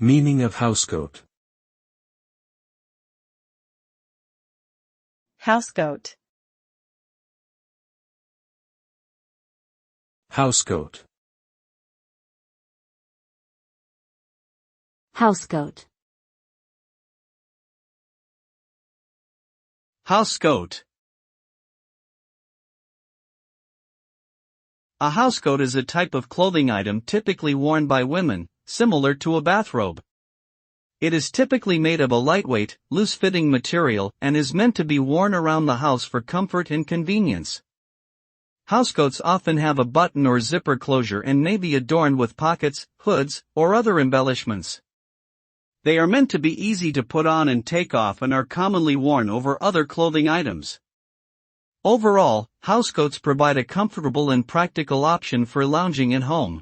Meaning of housecoat. Housecoat. Housecoat. Housecoat. Housecoat. A housecoat is a type of clothing item typically worn by women, similar to a bathrobe. It is typically made of a lightweight, loose-fitting material and is meant to be worn around the house for comfort and convenience. Housecoats often have a button or zipper closure and may be adorned with pockets, hoods, or other embellishments. They are meant to be easy to put on and take off and are commonly worn over other clothing items. Overall, housecoats provide a comfortable and practical option for lounging at home.